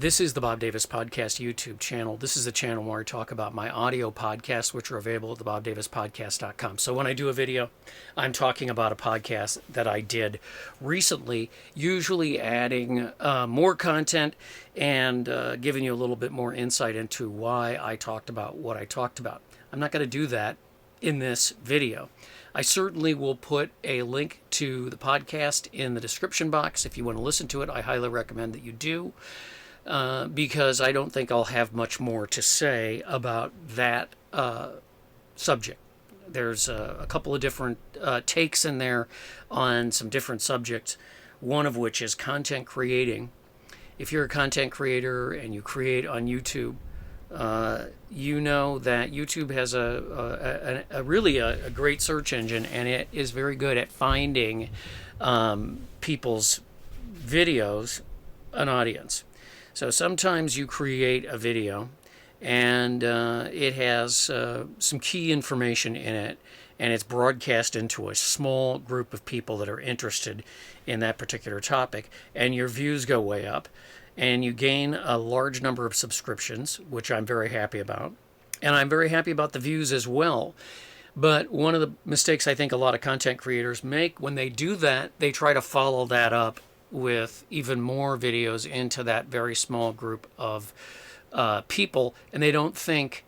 This is the Bob Davis Podcast YouTube channel. This is the channel where I talk about my audio podcasts, which are available at thebobdavispodcast.com. So when I do a video, I'm talking about a podcast that I did recently, usually adding more content and giving you a little bit more insight into why I talked about what I talked about. I'm not going to do that in this video. I certainly will put a link to the podcast in the description box. If you want to listen to it, I highly recommend that you do. Because I don't think I'll have much more to say about that subject. There's a couple of different takes in there on some different subjects, one of which is content creating. If you're a content creator and you create on YouTube, you know that YouTube has a really great search engine, and it is very good at finding people's videos an audience. So sometimes you create a video and it has some key information in it, and it's broadcast into a small group of people that are interested in that particular topic, and your views go way up and you gain a large number of subscriptions, which I'm very happy about. And I'm very happy about the views as well. But one of the mistakes I think a lot of content creators make when they do that, they try to follow that up with even more videos into that very small group of people, and they don't think,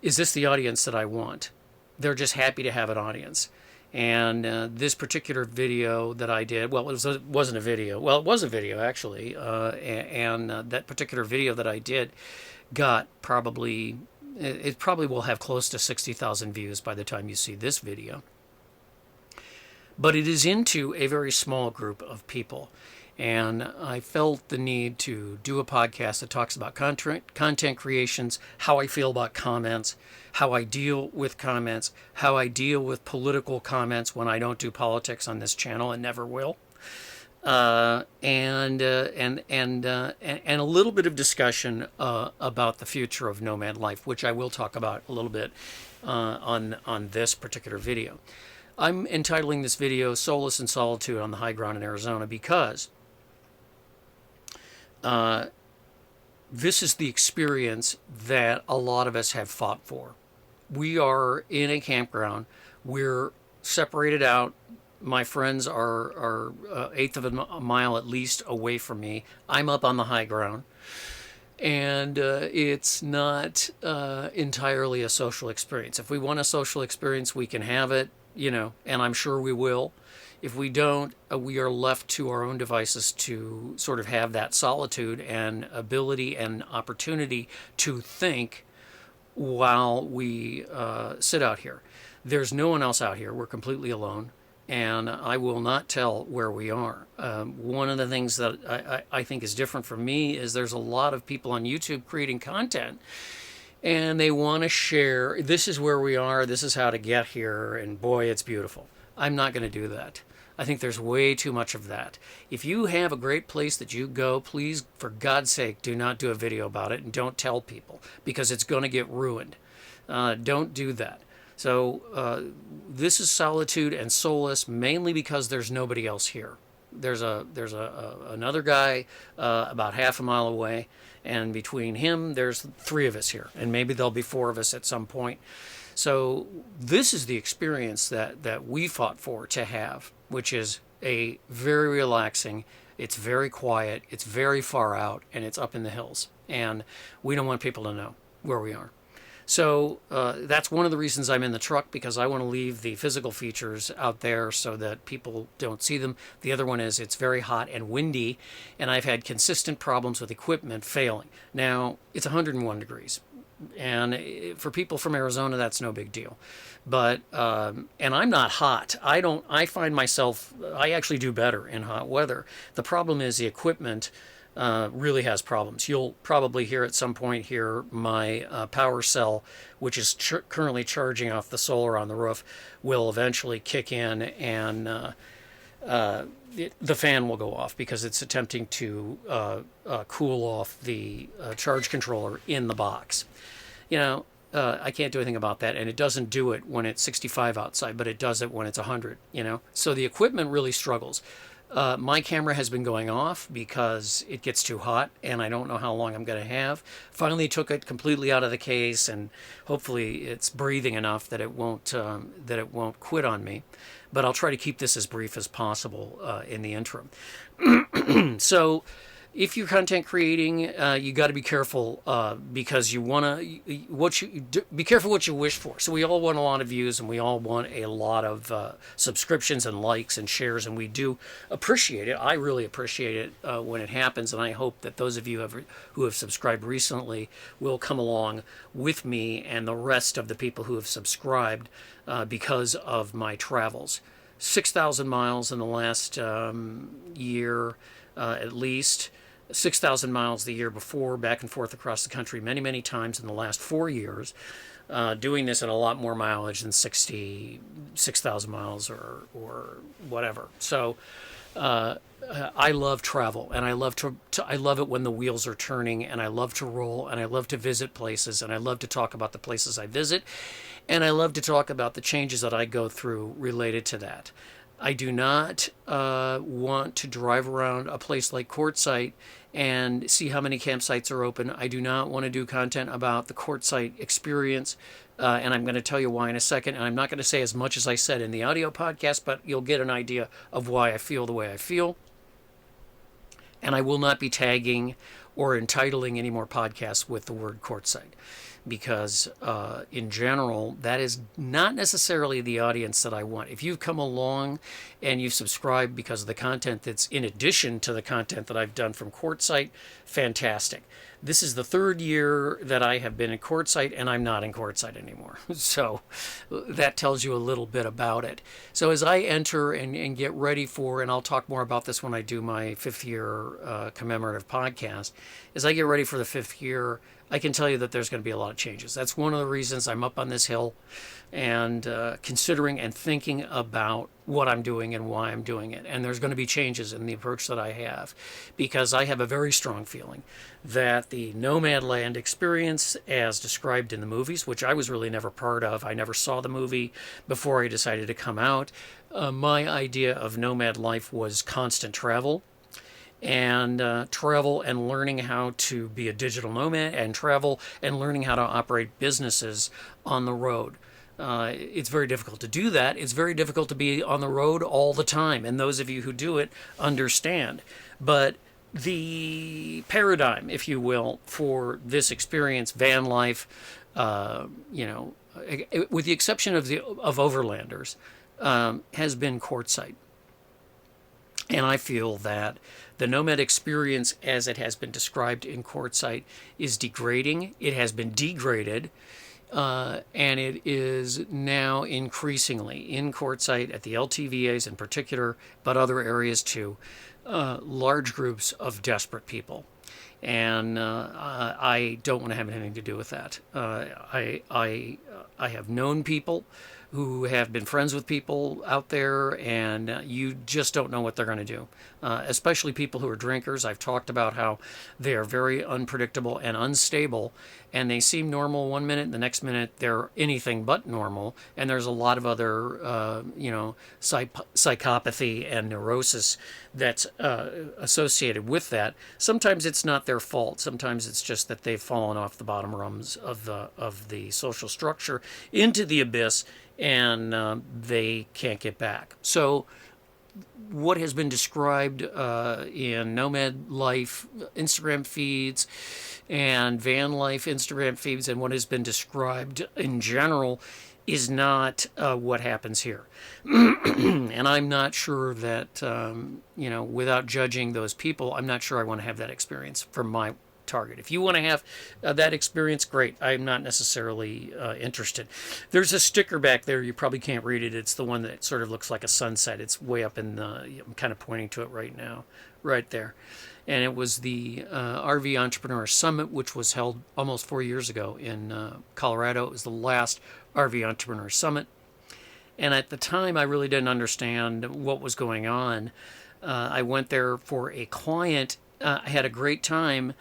is this the audience that I want? They're just happy to have an audience. And this particular video that I did, well, it wasn't a video. Well, it was a video, actually. And that particular video that I did got probably, it probably will have close to 60,000 views by the time you see this video. But it is into a very small group of people. And I felt the need to do a podcast that talks about content creations, how I feel about comments, how I deal with comments, how I deal with political comments when I don't do politics on this channel and never will, and a little bit of discussion about the future of nomad life, which I will talk about a little bit on this particular video. I'm entitling this video "Solace and Solitude on the High Ground in Arizona" because this is the experience that a lot of us have fought for. We are in a campground. We're separated out. My friends are eighth of a mile at least away from me. I'm up on the high ground. And it's not entirely a social experience. If we want a social experience, we can have it, and I'm sure we will. If we don't, we are left to our own devices to sort of have that solitude and ability and opportunity to think while we sit out here. There's no one else out here. We're completely alone, and I will not tell where we are. One of the things that I think is different for me is there's a lot of people on YouTube creating content, and they want to share, this is where we are, this is how to get here, and boy, it's beautiful. I'm not going to do that. I think there's way too much of that. If you have a great place that you go, please, for God's sake, do not do a video about it and don't tell people, because it's going to get ruined. Don't do that. So this is Solitude and Solace, mainly because there's nobody else here. There's another guy about half a mile away, and between him, there's 3 of us here, and maybe there'll be 4 of us at some point. So this is the experience that we fought for to have, which is a very relaxing, it's very quiet, it's very far out, and it's up in the hills. And we don't want people to know where we are. So that's one of the reasons I'm in the truck, because I want to leave the physical features out there so that people don't see them. The other one is it's very hot and windy, and I've had consistent problems with equipment failing. Now, it's 101 degrees. And for people from Arizona, that's no big deal. But, and I'm not hot. I find myself, I actually do better in hot weather. The problem is the equipment really has problems. You'll probably hear at some point here my power cell, which is currently charging off the solar on the roof, will eventually kick in, and the fan will go off because it's attempting to cool off the charge controller in the box. I can't do anything about that, and it doesn't do it when it's 65 outside, but it does it when it's 100, So the equipment really struggles. My camera has been going off because it gets too hot and I don't know how long I'm going to have. Finally took it completely out of the case, and hopefully it's breathing enough that it won't quit on me. But I'll try to keep this as brief as possible in the interim. So if you're content creating, you got to be careful because you want to be careful what you wish for. So we all want a lot of views and we all want a lot of subscriptions and likes and shares, and we do appreciate it. I really appreciate it when it happens, and I hope that those of you who have subscribed recently will come along with me and the rest of the people who have subscribed because of my travels. 6,000 miles in the last year, at least. 6,000 miles the year before, back and forth across the country many, many times in the last 4 years, doing this at a lot more mileage than 6,000 miles or whatever. So I love travel, and I love it when the wheels are turning, and I love to roll, and I love to visit places, and I love to talk about the places I visit, and I love to talk about the changes that I go through related to that. I do not want to drive around a place like Quartzsite and see how many campsites are open. I do not want to do content about the Quartzsite experience, and I'm going to tell you why in a second. And I'm not going to say as much as I said in the audio podcast, but you'll get an idea of why I feel the way I feel. And I will not be tagging or entitling any more podcasts with the word Quartzsite, because in general, that is not necessarily the audience that I want. If you've come along and you've subscribed because of the content that's in addition to the content that I've done from Quartzsite, fantastic. This is the third year that I have been in Quartzsite, and I'm not in Quartzsite anymore. So that tells you a little bit about it. So as I enter and get ready for, and I'll talk more about this when I do my 5th year commemorative podcast, as I get ready for the 5th year, I can tell you that there's going to be a lot of changes. That's one of the reasons I'm up on this hill and considering and thinking about what I'm doing and why I'm doing it. And there's going to be changes in the approach that I have, because I have a very strong feeling that the nomad land experience, as described in the movies, which I was really never part of, I never saw the movie before I decided to come out. My idea of nomad life was constant travel. And travel and learning how to be a digital nomad, and travel and learning how to operate businesses on the road. It's very difficult to do that. It's very difficult to be on the road all the time, and those of you who do it understand. But the paradigm, if you will, for this experience, van life, with the exception of overlanders, has been Quartzsite. And I feel that the nomad experience, as it has been described in Quartzsite, is degrading. It has been degraded, and it is now increasingly in Quartzsite, at the LTVAs in particular, but other areas too, large groups of desperate people. And I don't want to have anything to do with that. I have known people who have been friends with people out there, and you just don't know what they're going to do, especially people who are drinkers. I've talked about how they are very unpredictable and unstable, and they seem normal one minute, and the next minute they're anything but normal, and there's a lot of other, psychopathy and neurosis that's associated with that. Sometimes it's not their fault. Sometimes it's just that they've fallen off the bottom rungs of the social structure into the abyss, and they can't get back. So what has been described in nomad life Instagram feeds and van life Instagram feeds, and what has been described in general, is not what happens here. And I'm not sure that, without judging those people, I'm not sure I want to have that experience from my target. If you want to have that experience, great. I'm not necessarily interested. There's a sticker back there. You probably can't read it. It's the one that sort of looks like a sunset. It's way up in the, I'm kind of pointing to it right now, right there. And it was the RV Entrepreneur Summit, which was held almost 4 years ago in Colorado. It was the last RV Entrepreneur Summit. And at the time, I really didn't understand what was going on. I went there for a client. I had a great time.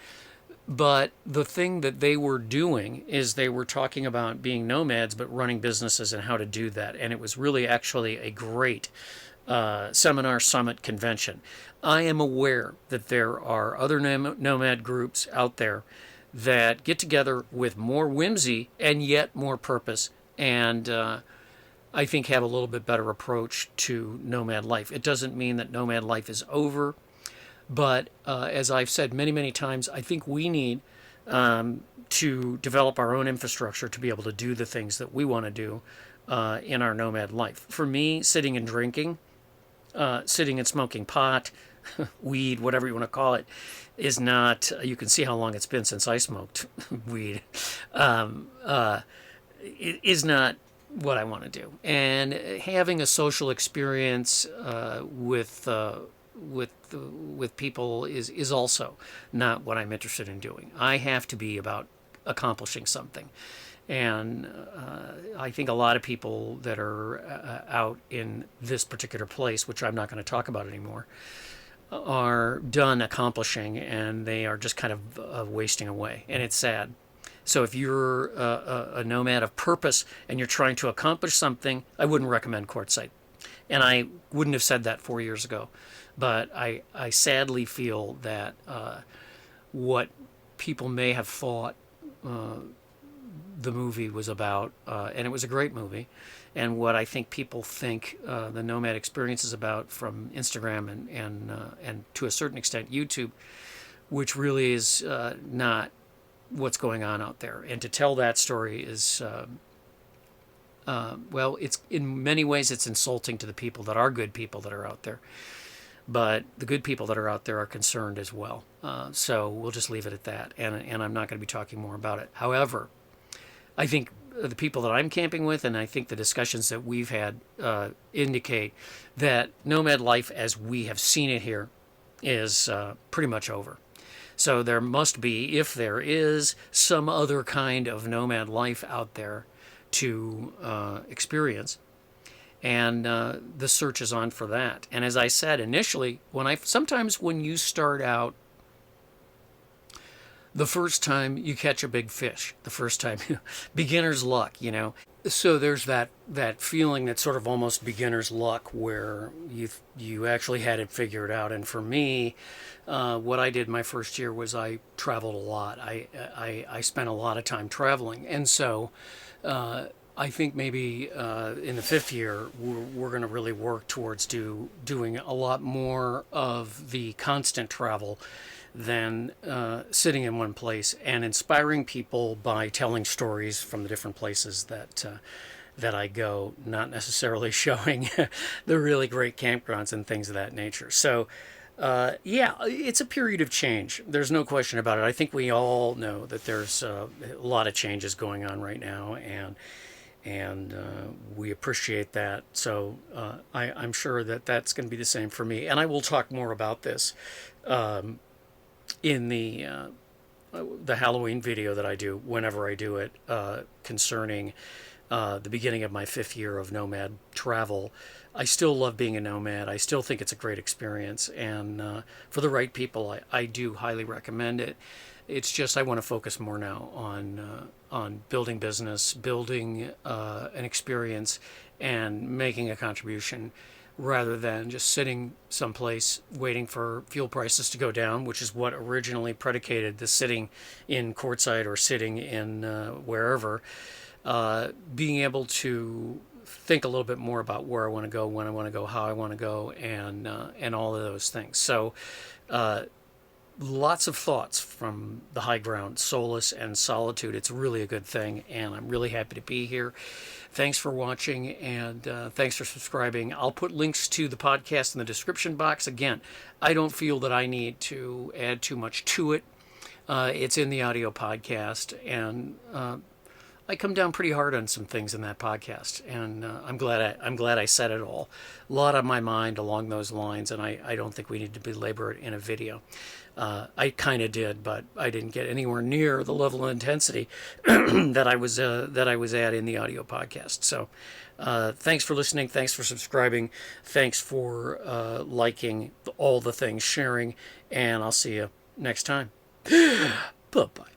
But the thing that they were doing is they were talking about being nomads, but running businesses and how to do that. And it was really actually a great seminar, summit, convention. I am aware that there are other nomad groups out there that get together with more whimsy and yet more purpose, and I think have a little bit better approach to nomad life. It doesn't mean that nomad life is over, but as I've said many, many times, I think we need to develop our own infrastructure to be able to do the things that we want to do in our nomad life. For me, sitting and drinking, sitting and smoking pot, weed, whatever you want to call it, is not, you can see how long it's been since I smoked weed, it is not what I want to do. And having a social experience with people is also not what I'm interested in doing. I have to be about accomplishing something. And I think a lot of people that are out in this particular place, which I'm not going to talk about anymore, are done accomplishing, and they are just kind of wasting away. And it's sad. So if you're a nomad of purpose and you're trying to accomplish something, I wouldn't recommend Quartzsite. And I wouldn't have said that 4 years ago. But I sadly feel that what people may have thought the movie was about, and it was a great movie, and what I think people think the nomad experience is about from Instagram and to a certain extent YouTube, which really is not what's going on out there. And to tell that story is, well, it's in many ways it's insulting to the people that are good people that are out there. But the good people that are out there are concerned as well. So we'll just leave it at that. And I'm not going to be talking more about it. However, I think the people that I'm camping with, and I think the discussions that we've had indicate that nomad life as we have seen it here is pretty much over. So there must be, if there is, some other kind of nomad life out there to experience. And the search is on for that. And as I said initially, sometimes when you start out, the first time you catch a big fish, the first time, beginner's luck, you know. So there's that feeling that's sort of almost beginner's luck where you actually had it figured out. And for me, what I did my first year was I traveled a lot. I spent a lot of time traveling. And so I think maybe in the fifth year, we're going to really work towards doing a lot more of the constant travel than sitting in one place and inspiring people by telling stories from the different places that I go, not necessarily showing the really great campgrounds and things of that nature. So, yeah, it's a period of change. There's no question about it. I think we all know that there's a lot of changes going on right now, and we appreciate that. So I'm sure that that's going to be the same for me. And I will talk more about this in the Halloween video that I do whenever I do it concerning the beginning of my fifth year of nomad travel. I still love being a nomad. I still think it's a great experience. And for the right people, I do highly recommend it. It's just I want to focus more now on building business, building an experience, and making a contribution, rather than just sitting someplace waiting for fuel prices to go down, which is what originally predicated the sitting in Quartzsite or sitting in wherever. Being able to think a little bit more about where I want to go, when I want to go, how I want to go, and all of those things. So lots of thoughts from the high ground, Solace and Solitude. It's really a good thing, and I'm really happy to be here. Thanks for watching, and thanks for subscribing. I'll put links to the podcast in the description box. Again, I don't feel that I need to add too much to it. It's in the audio podcast, and I come down pretty hard on some things in that podcast, and I'm glad I said it all. A lot on my mind along those lines, and I don't think we need to belabor it in a video. I kind of did, but I didn't get anywhere near the level of intensity that I was at in the audio podcast. So, thanks for listening. Thanks for subscribing. Thanks for liking all the things, sharing, and I'll see you next time. Bye-bye.